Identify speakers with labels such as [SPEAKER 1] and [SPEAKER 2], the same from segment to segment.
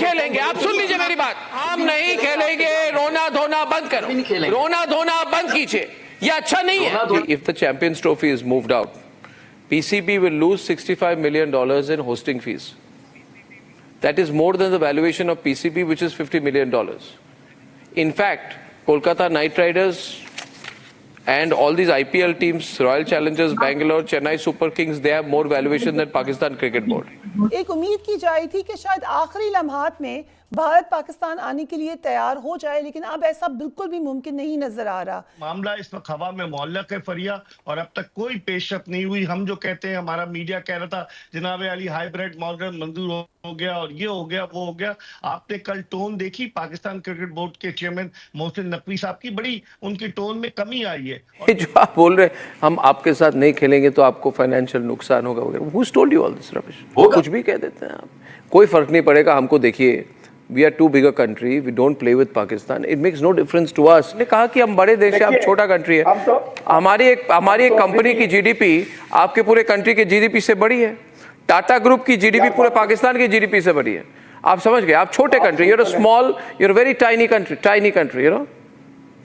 [SPEAKER 1] खेलेंगे, आप सुन लीजिए मेरी बात, हम नहीं खेलेंगे, रोना धोना बंद करो, रोना धोना बंद कीजिए, ये अच्छा नहीं है। If the Champions Trophy is moved out, PCB will lose $65 million in hosting fees. That is more than the valuation of PCB, which is $50 million. In fact, Kolkata Knight Riders and all these IPL teams, Royal Challengers Bangalore, Chennai Super Kings, they have more valuation than Pakistan Cricket Board.
[SPEAKER 2] एक उम्मीद की जाई थी कि शायद आखिरी लम्हात में भारत पाकिस्तान आने के लिए तैयार हो जाए, लेकिन अब ऐसा बिल्कुल भी मुमकिन नहीं नजर आ रहा।
[SPEAKER 3] मामला इस वक्त हवा में मुअल्लक है फरिया, और अब तक कोई पेशरफ नहीं हुई। हम जो कहते हैं, हमारा मीडिया कह रहा था जनाब अली हाइब्रिड मॉडल मंजूर हो गया और ये हो गया वो हो गया। आपने कल टोन देखी पाकिस्तान क्रिकेट बोर्ड के चेयरमैन मोहसिन नकवी साहब की, बड़ी उनकी टोन में कमी आई है।
[SPEAKER 1] जो आप बोल रहे हम आपके साथ नहीं खेलेंगे तो आपको फाइनेंशियल नुकसान होगा वगैरह, Who's told you all this rubbish? कुछ भी कह देते हैं आप, कोई फर्क नहीं पड़ेगा हमको। देखिए, we are too big a country, we don't play with Pakistan, it makes no difference to us। ने कहा कि हम बड़े देश हैं, आप छोटा कंट्री है। हमारी एक कंपनी की जीडीपी आपके पूरे कंट्री के जीडीपी से बड़ी है। टाटा ग्रुप की जीडीपी पूरे पाकिस्तान की जीडीपी से बड़ी है। आप समझ गए, आप छोटे country, you're a small, you're a very tiny country, you know,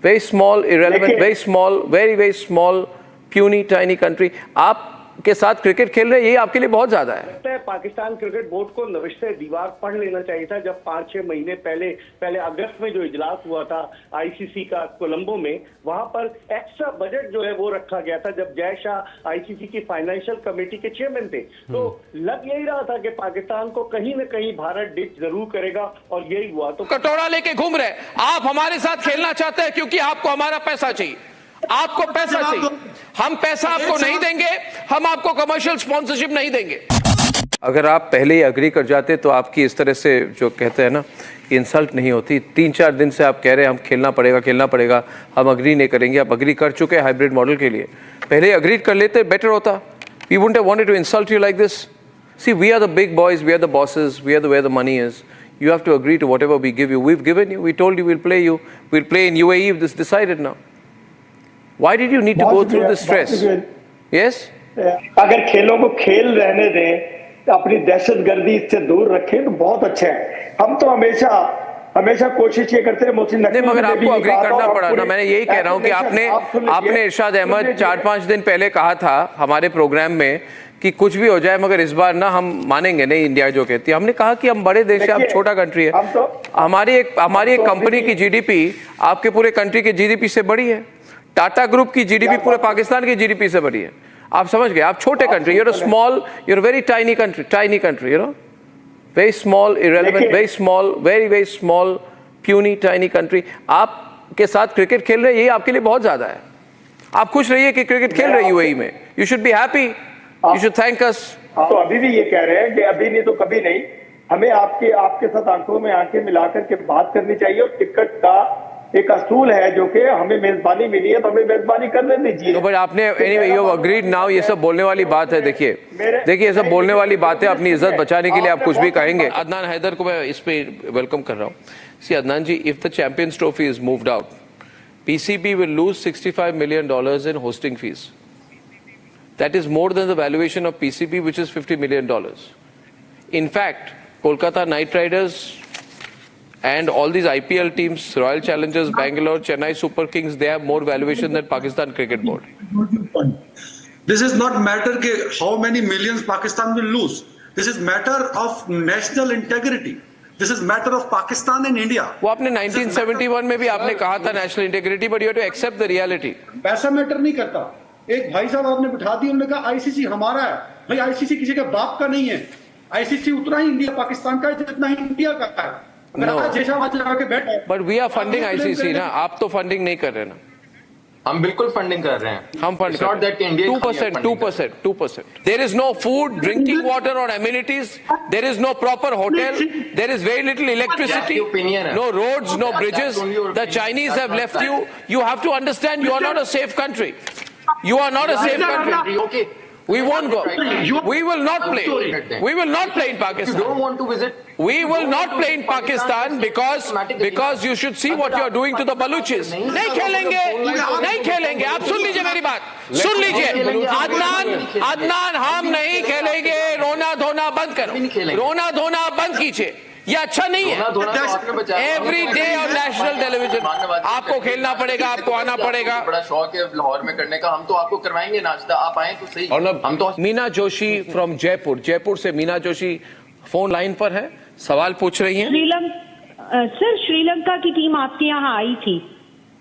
[SPEAKER 1] very small, irrelevant, very small, very small, puny, tiny country। आप के साथ क्रिकेट खेल रहे हैं, ये आपके लिए बहुत ज्यादा है।
[SPEAKER 4] पाकिस्तान क्रिकेट बोर्ड को नविश्ते दीवार पढ़ लेना चाहिए था। जब 5-6 महीने पहले अगस्त में जो इजलास हुआ था आईसीसी का कोलंबो में, वहां पर एक्स्ट्रा बजट जो है वो रखा गया था जब जय शाह आईसीसी की फाइनेंशियल कमेटी के चेयरमैन थे। तो लग यही रहा था कि पाकिस्तान को कहीं न कहीं भारत डिच जरूर करेगा, और यही हुआ। तो
[SPEAKER 1] कटोरा लेके घूम रहे, आप हमारे साथ खेलना चाहते हैं क्योंकि आपको हमारा पैसा चाहिए, आपको पैसा चाहिए। हम पैसा आपको नहीं देंगे, हम आपको कमर्शियल स्पॉन्सरशिप नहीं देंगे। अगर आप पहले ही अग्री कर जाते तो आपकी इस तरह से जो कहते हैं ना इंसल्ट नहीं होती। 3-4 दिन से आप कह रहे हैं हम खेलना पड़ेगा, हम अग्री नहीं करेंगे। आप अग्री कर चुके हैं हाइब्रिड मॉडल के लिए, पहले अग्री कर लेते बेटर होता। We wouldn't have wanted to insult you like this. See, we are the big boys, we are the bosses, we are where the money is. You have to agree to whatever we give you. We've given you, we told you we'll play in UAE if this is decided now. Why did you need to go through this stress? Yes?
[SPEAKER 5] अगर खेलों को खेल रहने दें, अपनी दहशतगर्दी से दूर रखें तो बहुत अच्छा है। हम तो हमेशा कोशिश ये करते हैं मोहसिन नकवी,
[SPEAKER 1] मगर आपको अग्री करना पड़ा ना। मैंने यही कह रहा हूँ कि आपने इरशाद अहमद 4-5 दिन पहले कहा था हमारे प्रोग्राम में कि कुछ भी हो जाए मगर इस बार ना हम मानेंगे नहीं इंडिया जो कहती है। हमने कहा कि हम बड़े देश हैं, आप छोटा कंट्री है। हमारी एक कंपनी की जीडीपी आपके पूरे कंट्री के जीडीपी से बड़ी है। टाटा ग्रुप की जीडीपी पूरे पाकिस्तान की जीडीपी से बड़ी है। आप समझ गए, आप छोटे country, you're a small, you're a very tiny country, you know, very small, irrelevant, very small, very small, puny, tiny country। आप के साथ क्रिकेट खेल रहे हैं, ये आपके लिए बहुत ज्यादा है। आप खुश रहिए कि क्रिकेट खेल रहे हैं यूएई में। You should be happy, you should thank us।
[SPEAKER 5] तो अभी भी ये कह रहे हैं कि अभी नहीं तो कभी नहीं, हमें आपके साथ आंखों में आंखें मिलाकर के बात करनी चाहिए। और टिकट का एक असूल है जो कि हमें मेजबानी मिली है तो हमें मेजबानी करने दीजिए।
[SPEAKER 1] तो बट आपने anyway you have agreed now, ये सब बोलने वाली बात है। देखिए ये सब बोलने वाली बात है, अपनी इज्जत बचाने के लिए आप कुछ भी कहेंगे। अदनान हैदर को मैं इस पे वेलकम कर रहा हूँ। सी अदनान जी, if the Champions Trophy is moved out, PCB will lose $65 million in hosting fees. That is more than the valuation of PCB, which is $50 million. In fact, Kolkata Knight Riders and all these IPL teams, Royal Challengers Bangalore, Chennai Super Kings, they have more valuation than Pakistan Cricket Board.
[SPEAKER 6] This is not matter ke how many millions Pakistan will lose. This is matter of national integrity. This is matter of Pakistan and India.
[SPEAKER 1] वो आपने 1971 में भी आपने कहा था national integrity, but you have to accept the reality.
[SPEAKER 6] पैसा matter नहीं करता। एक भाई साहब आपने बिठा दी, उन्होंने कहा आईसीसी हमारा है। भाई आईसीसी किसी का बाप का नहीं है। आईसीसी उतना ही इंडिया पाकिस्तान का है जितना ही इंडिया का है।
[SPEAKER 1] No. But we are funding ICC ना, आप तो फंडिंग नहीं कर रहे ना।
[SPEAKER 7] हम बिल्कुल फंडिंग कर रहे हैं।
[SPEAKER 1] हम फंड कर रहे हैं 2%। There is no food, drinking water or amenities. There is no proper hotel. There is very little electricity. No roads, no bridges. The Chinese have left you. You have to understand you are not a safe country. You are not a safe country.
[SPEAKER 7] Okay.
[SPEAKER 1] We won't go. We will not play. We will not play in Pakistan.
[SPEAKER 7] You don't want to visit.
[SPEAKER 1] We will not play in Pakistan because you should see what you are doing to the Baluchis. नहीं खेलेंगे। आप सुन लीजिए मेरी बात, सुन लीजिए। अदनान हम नहीं खेलेंगे, रोना धोना बंद करो, रोना धोना बंद कीजिए, ये अच्छा नहीं है। Every day on national television आपको खेलना पड़ेगा, आपको आना पड़ेगा।
[SPEAKER 7] बड़ा शौक है लाहौर में करने का, हम तो आपको करवाएंगे नाश्ता, आप आए तो सही।
[SPEAKER 1] और
[SPEAKER 7] हम तो
[SPEAKER 1] मीना जोशी फ्रॉम जयपुर से मीना जोशी फोन लाइन पर है, सवाल पूछ रही हैं।
[SPEAKER 8] सर, श्रीलंका की टीम आपके यहाँ आई थी,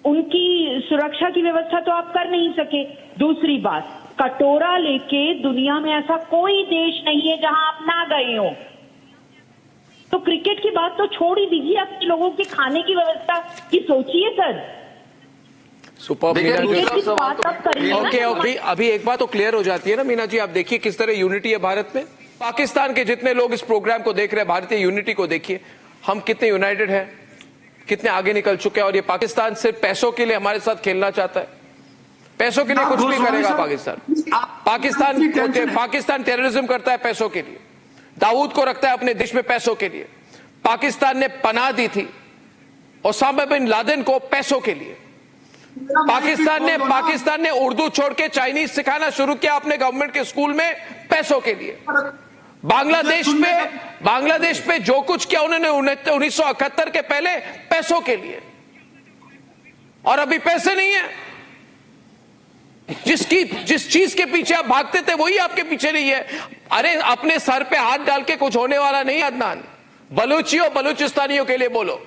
[SPEAKER 8] उनकी सुरक्षा की व्यवस्था तो आप कर नहीं सके। दूसरी बात, कटोरा लेके दुनिया में ऐसा कोई देश नहीं है जहां आप ना गए हो। तो क्रिकेट की बात तो छोड़ ही दीजिए, अपने लोगों के खाने की व्यवस्था की सोचिए sir.
[SPEAKER 1] Super Meena Joshi. Okay, अभी एक बात तो क्लियर हो जाती है ना मीना जी, आप देखिए किस तरह यूनिटी है भारत में। पाकिस्तान के जितने लोग इस प्रोग्राम को देख रहे हैं, भारतीय यूनिटी को देखिए, हम कितने यूनाइटेड हैं, कितने आगे निकल चुके हैं। और ये पाकिस्तान सिर्फ पैसों के लिए हमारे साथ खेलना चाहता है, पैसों के लिए कुछ भी करेगा पाकिस्तान। पाकिस्तान टेररिज्म करता है पैसों के लिए, दाऊद को रखता है अपने देश में पैसों के लिए। पाकिस्तान ने पनाह दी थी ओसामा बिन लादेन को पैसों के लिए। पाकिस्तान ने उर्दू छोड़ के चाइनीज सिखाना शुरू किया अपने गवर्नमेंट के स्कूल में पैसों के लिए। बांग्लादेश पे जो कुछ किया उन्होंने 1971 के पहले पैसों के लिए, और अभी पैसे नहीं है। जिस चीज के पीछे आप भागते थे वही आपके पीछे नहीं है। अरे अपने सर पे हाथ डाल के कुछ होने वाला नहीं। अदनान, बलूचियों बलूचिस्तानियों के लिए बोलो।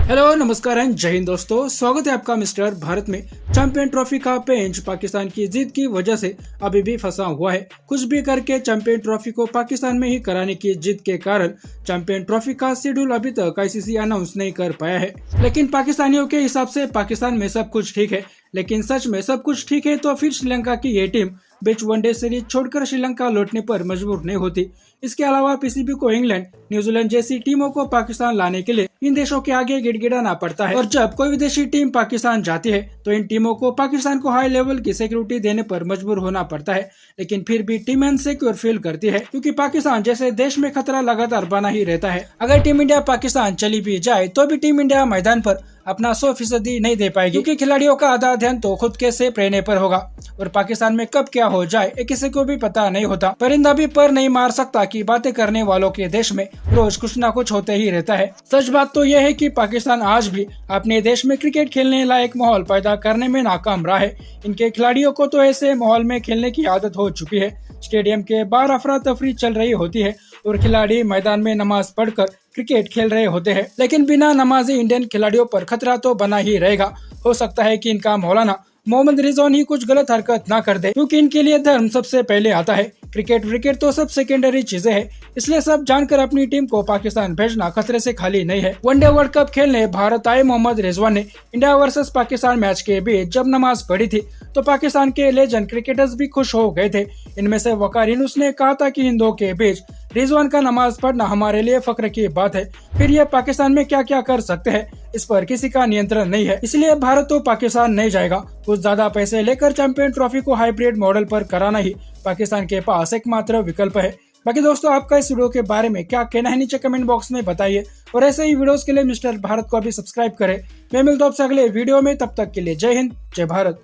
[SPEAKER 9] हेलो, नमस्कार एंड जय हिंद दोस्तों, स्वागत है आपका मिस्टर भारत में। चैंपियन ट्रॉफी का पेंच पाकिस्तान की जीत की वजह से अभी भी फंसा हुआ है। कुछ भी करके चैंपियन ट्रॉफी को पाकिस्तान में ही कराने की जिद के कारण चैंपियन ट्रॉफी का शेड्यूल अभी तक आईसीसी अनाउंस नहीं कर पाया है। लेकिन पाकिस्तानियों के हिसाब से पाकिस्तान में सब कुछ ठीक है, लेकिन सच में सब कुछ ठीक है तो फिर श्रीलंका की ये टीम बीच वनडे सीरीज छोड़कर श्रीलंका लौटने पर मजबूर नहीं होती। इसके अलावा पीसीबी को इंग्लैंड, न्यूजीलैंड जैसी टीमों को पाकिस्तान लाने के लिए इन देशों के आगे गिड़गिड़ाना पड़ता है। और जब कोई विदेशी टीम पाकिस्तान जाती है तो इन टीमों को पाकिस्तान को हाई लेवल की सिक्योरिटी देने पर मजबूर होना पड़ता है। लेकिन फिर भी टीम अनसिक्योर फील करती है, क्योंकि पाकिस्तान जैसे देश में खतरा लगातार बना ही रहता है। अगर टीम इंडिया पाकिस्तान चली भी जाए तो भी टीम इंडिया मैदान पर अपना 100% नहीं दे पाएगी, क्योंकि खिलाड़ियों का आधा ध्यान तो खुद के सेफ रहने पर होगा। और पाकिस्तान में कब क्या हो जाए ये किसी को भी पता नहीं होता। परिंदा भी पर नहीं मार सकता कि बातें करने वालों के देश में रोज कुछ न कुछ होते ही रहता है। सच बात तो यह है कि पाकिस्तान आज भी अपने देश में क्रिकेट खेलने लायक माहौल पैदा करने में नाकाम रहा है। इनके खिलाड़ियों को तो ऐसे माहौल में खेलने की आदत हो चुकी है। स्टेडियम के बाहर अफरा तफरी चल रही होती है और खिलाड़ी मैदान में नमाज पढ़कर क्रिकेट खेल रहे होते हैं। लेकिन बिना नमाजी इंडियन खिलाड़ियों पर खतरा तो बना ही रहेगा। हो सकता है कि इनका मौलाना मोहम्मद रिजवान ही कुछ गलत हरकत ना कर दे, क्योंकि इनके लिए धर्म सबसे पहले आता है। क्रिकेट तो सब सेकेंडरी चीजें हैं। इसलिए सब जानकर अपनी टीम को पाकिस्तान भेजना खतरे से खाली नहीं है। वनडे वर्ल्ड कप खेलने भारत आए मोहम्मद रिजवान ने इंडिया वर्सेस पाकिस्तान मैच के बीच जब नमाज पढ़ी थी तो पाकिस्तान के लेजेंड क्रिकेटर्स भी खुश हो गए थे। इनमें से वकार यूनुस ने कहा था कि हिंदुओं के बीच रिजवान का नमाज पढ़ना हमारे लिए फख्र की बात है। फिर ये पाकिस्तान में क्या क्या कर सकते हैं इस पर किसी का नियंत्रण नहीं है। इसलिए भारत तो पाकिस्तान नहीं जाएगा। कुछ ज्यादा पैसे लेकर चैंपियन ट्रॉफी को हाइब्रिड मॉडल पर कराना ही पाकिस्तान के पास एकमात्र विकल्प है। बाकी दोस्तों, आपका इस वीडियो के बारे में क्या कहना है नीचे कमेंट बॉक्स में बताइए। और ऐसे ही वीडियोस के लिए मिस्टर भारत को अभी सब्सक्राइब करें। मैं मिलता हूं आपसे अगले वीडियो में, तब तक के लिए जय हिंद, जय भारत।